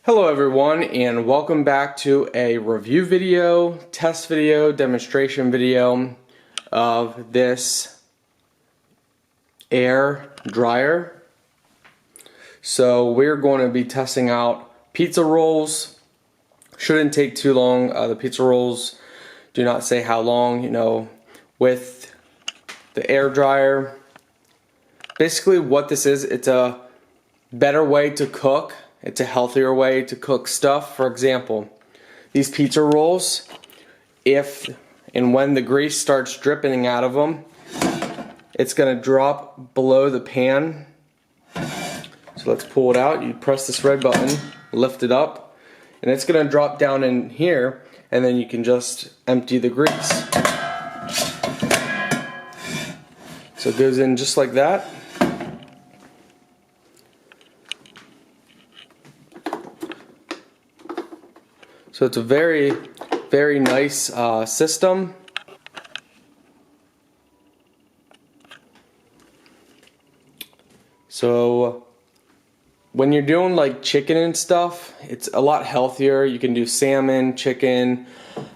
Hello everyone, and welcome back to a review video, test video, demonstration video of this air dryer. So we're going to be testing out pizza rolls. Shouldn't take too long. The pizza rolls do not say how long, with the air dryer. Basically what this is, it's a better way to cook. It's a healthier way to cook stuff. For example, these pizza rolls, if and when the grease starts dripping out of them, it's going to drop below the pan. So let's pull it out. You press this red button, lift it up, and it's going to drop down in here, and then you can just empty the grease. So it goes in just like that. So it's a very, very nice system. So when you're doing like chicken and stuff, it's a lot healthier. You can do salmon, chicken,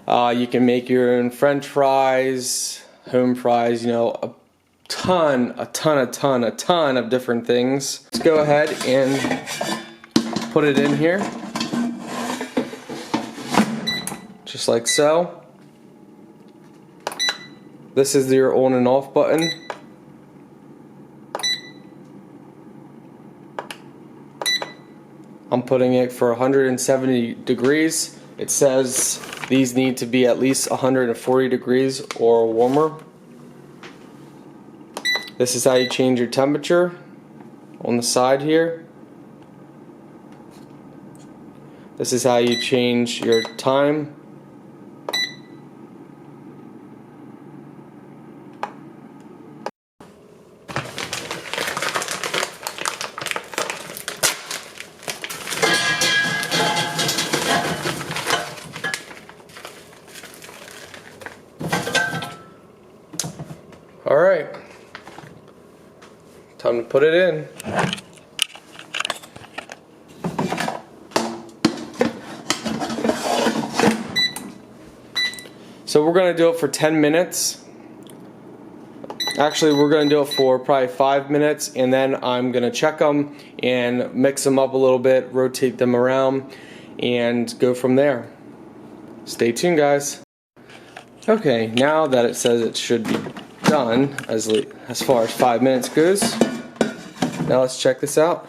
you can make your own French fries, home fries, a ton of different things. Let's go ahead and put it in here. Just like so. This is your on and off button. I'm putting it for 170 degrees. It says these need to be at least 140 degrees or warmer. This is how you change your temperature on the side here. This is how you change your time. Alright, time to put it in. So we're going to do it for 10 minutes. Actually, we're going to do it for probably 5 minutes, and then I'm going to check them and mix them up a little bit, rotate them around, and go from there. Stay tuned, guys. Okay, now that it says it should be done as far as 5 minutes goes, now let's check this out.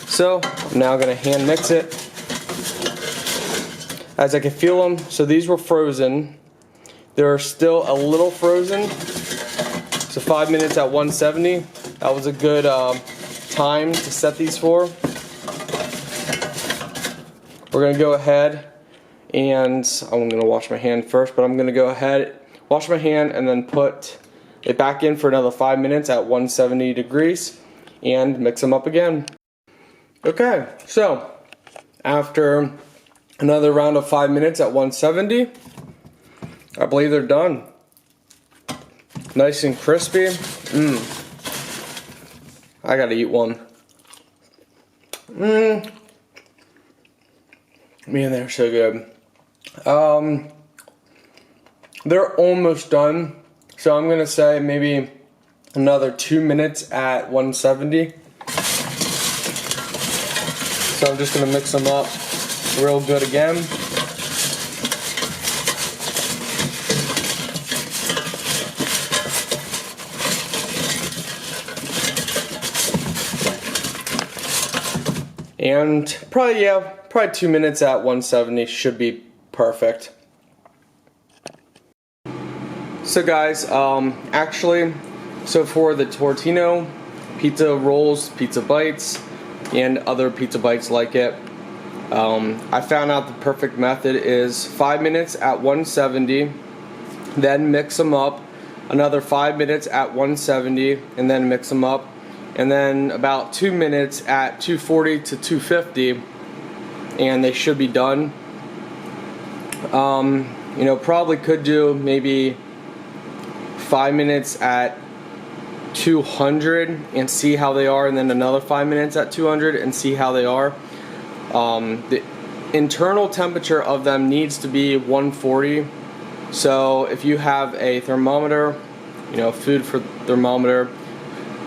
So I'm now going to hand mix it. As I can feel them, so these were frozen. They're still a little frozen. So 5 minutes at 170. That was a good time to set these for. We're going to go ahead and I'm going to wash my hand first, but I'm going to go ahead, wash my hand, and then put it back in for another 5 minutes at 170 degrees and mix them up again. Okay, so after another round of 5 minutes at 170, I believe they're done. Nice and crispy. I gotta eat one. Man, they're so good. They're almost done, so I'm gonna say maybe another 2 minutes at 170. So I'm just gonna mix them up real good again. And probably 2 minutes at 170 should be perfect. So guys, so for the Tortino pizza rolls, pizza bites, and other pizza bites like it, I found out the perfect method is 5 minutes at 170, then mix them up, another 5 minutes at 170, and then mix them up, and then about 2 minutes at 240 to 250, and they should be done. Probably could do maybe 5 minutes at 200 and see how they are, and then another 5 minutes at 200 and see how they are. The internal temperature of them needs to be 140. So if you have a thermometer, you know, food for thermometer,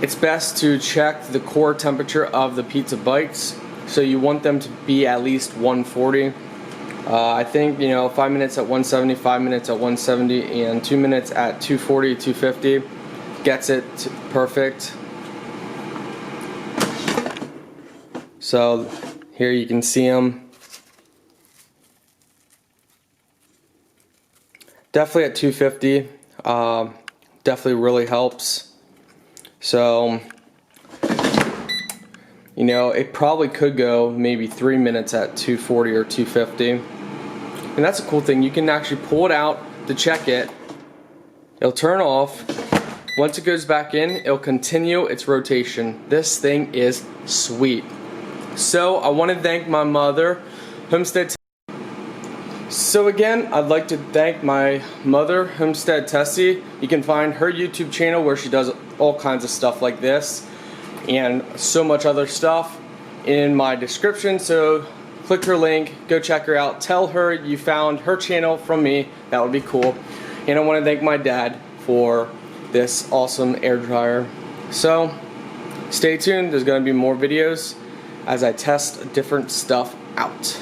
it's best to check the core temperature of the pizza bites. So you want them to be at least 140. I think, you know, 5 minutes at 170, 5 minutes at 170, and 2 minutes at 240, 250 gets it perfect. So here you can see them. Definitely at 250, definitely really helps. So, you know, it probably could go maybe 3 minutes at 240 or 250. And that's a cool thing. You can actually pull it out to check it. It'll turn off. Once it goes back in, it'll continue its rotation. This thing is sweet. So I want to thank my mother, Homestead. So again, I'd like to thank my mother, Homestead Tessie. You can find her YouTube channel where she does all kinds of stuff like this and so much other stuff in my description. So click her link, go check her out. Tell her you found her channel from me. That would be cool. And I want to thank my dad for this awesome air dryer. So stay tuned. There's going to be more videos as I test different stuff out.